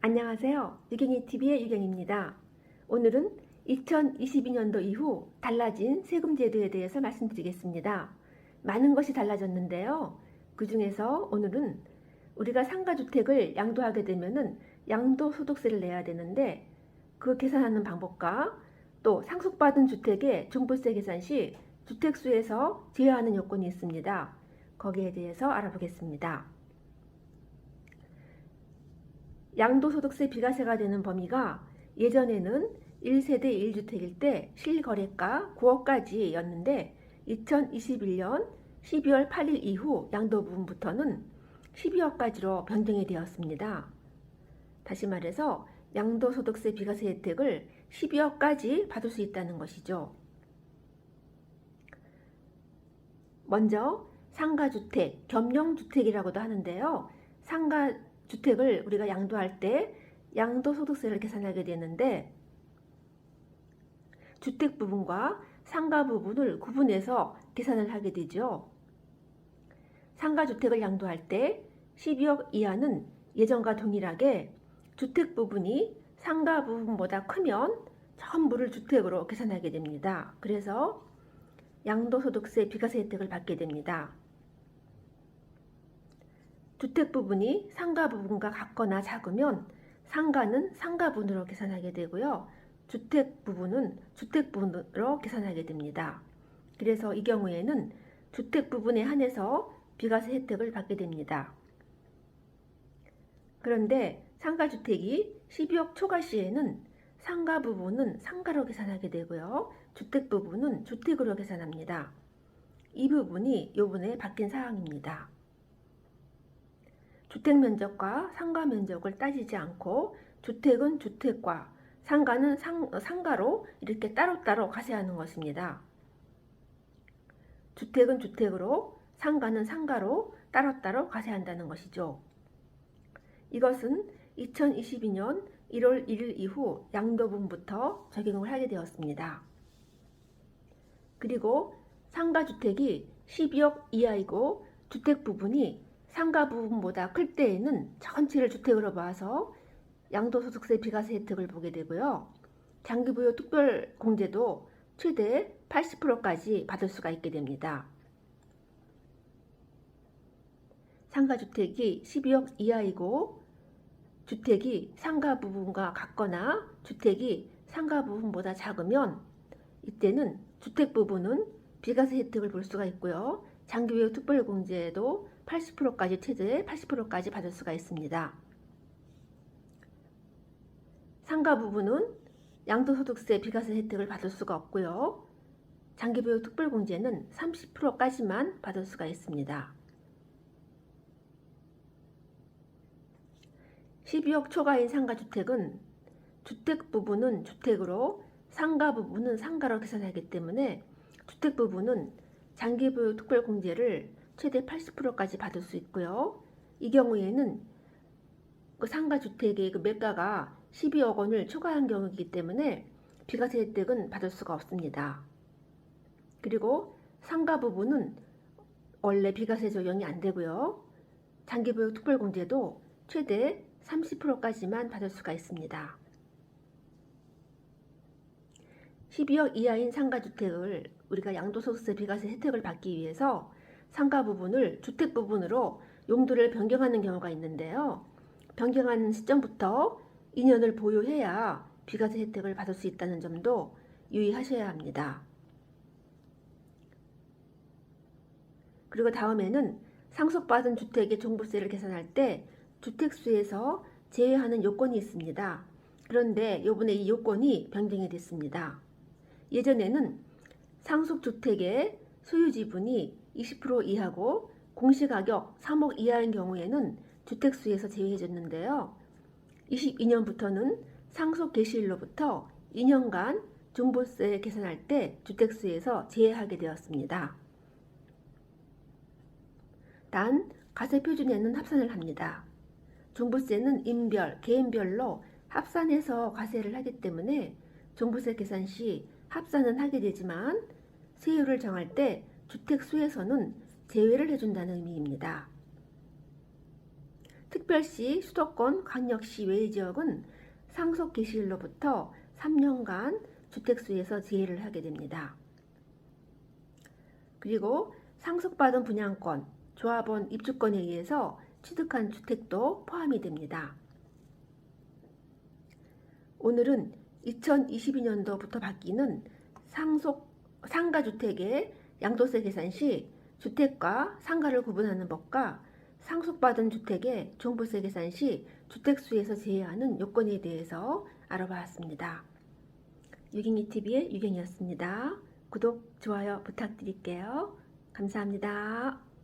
안녕하세요. 유경이TV의 유경입니다. 오늘은 2022년도 이후 달라진 세금 제도에 대해서 말씀드리겠습니다. 많은 것이 달라졌는데요. 그 중에서 오늘은 우리가 상가주택을 양도하게 되면은 양도소득세를 내야 되는데 그 계산하는 방법과 또 상속받은 주택의 종부세 계산 시 주택수에서 제외하는 요건이 있습니다. 거기에 대해서 알아보겠습니다. 양도소득세 비과세가 되는 범위가 예전에는 1세대 1주택일 때 실거래가 9억까지였는데 2021년 12월 8일 이후 양도 부분부터는 12억까지로 변경이 되었습니다. 다시 말해서 양도소득세 비과세 혜택을 12억까지 받을 수 있다는 것이죠. 먼저 상가주택, 겸용주택이라고도 하는데요. 상가주택을 우리가 양도할 때 양도소득세를 계산하게 되는데 주택 부분과 상가 부분을 구분해서 계산을 하게 되죠. 상가주택을 양도할 때 12억 이하는 예전과 동일하게 주택 부분이 상가 부분보다 크면 전부를 주택으로 계산하게 됩니다. 그래서 양도소득세 비과세 혜택을 받게 됩니다. 주택 부분이 상가 부분과 같거나 작으면 상가는 상가 부분으로 계산하게 되고요. 주택 부분은 주택 부분으로 계산하게 됩니다. 그래서 이 경우에는 주택 부분에 한해서 비과세 혜택을 받게 됩니다. 그런데 상가주택이 12억 초과 시에는 상가 부분은 상가로 계산하게 되고요. 주택 부분은 주택으로 계산합니다. 이 부분이 요번에 바뀐 사항입니다. 주택 면적과 상가 면적을 따지지 않고 주택은 주택과 상가는 상가로 이렇게 따로따로 과세하는 것입니다. 주택은 주택으로 상가는 상가로 따로따로 과세한다는 것이죠. 이것은 2022년 1월 1일 이후 양도분부터 적용을 하게 되었습니다. 그리고 상가주택이 12억 이하이고 주택 부분이 상가 부분보다 클 때에는 전체를 주택으로 봐서 양도소득세 비과세 혜택을 보게 되고요. 장기부여 특별공제도 최대 80%까지 받을 수가 있게 됩니다. 상가주택이 12억 이하이고 주택이 상가 부분과 같거나 주택이 상가 부분보다 작으면 이때는 주택 부분은 비과세 혜택을 볼 수가 있고요. 장기부여 특별공제도 80%까지 최대 80%까지 받을 수가 있습니다. 상가 부분은 양도소득세 비과세 혜택을 받을 수가 없고요. 장기부여 특별공제는 30%까지만 받을 수가 있습니다. 12억 초과인 상가주택은 주택 부분은 주택으로 상가 부분은 상가로 계산하기 때문에 주택 부분은 장기부여 특별공제를 최대 80%까지 받을 수 있고요. 이 경우에는 그 상가주택의 그 매가가 12억 원을 초과한 경우이기 때문에 비과세 혜택은 받을 수가 없습니다. 그리고 상가 부분은 원래 비과세 적용이 안 되고요. 장기부여 특별공제도 최대 30%까지만 받을 수가 있습니다. 12억 이하인 상가주택을 우리가 양도소득세 비과세 혜택을 받기 위해서 상가 부분을 주택 부분으로 용도를 변경하는 경우가 있는데요. 변경하는 시점부터 2년을 보유해야 비과세 혜택을 받을 수 있다는 점도 유의하셔야 합니다. 그리고 다음에는 상속받은 주택의 종부세를 계산할 때 주택수에서 제외하는 요건이 있습니다. 그런데 이번에 이 요건이 변경이 됐습니다. 예전에는 상속주택의 소유지분이 20% 이하고 공시가격 3억 이하인 경우에는 주택수에서 제외해줬는데요. 22년부터는 상속 개시일로부터 2년간 종부세 계산할 때 주택수에서 제외하게 되었습니다. 단 과세표준에는 합산을 합니다. 종부세는 인별, 개인별로 합산해서 과세를 하기 때문에 종부세 계산 시 합산은 하게 되지만 세율을 정할 때 주택수에서는 제외를 해준다는 의미입니다. 특별시, 수도권, 광역시 외의 지역은 상속 개시일로부터 3년간 주택수에서 제외를 하게 됩니다. 그리고 상속받은 분양권, 조합원 입주권에 의해서 취득한 주택도 포함이 됩니다. 오늘은 2022년도부터 바뀌는 상가주택의 양도세 계산 시 주택과 상가를 구분하는 법과 상속받은 주택의 종부세 계산 시 주택수에서 제외하는 요건에 대해서 알아보았습니다. 유경이TV의 유경이었습니다. 구독, 좋아요 부탁드릴게요. 감사합니다.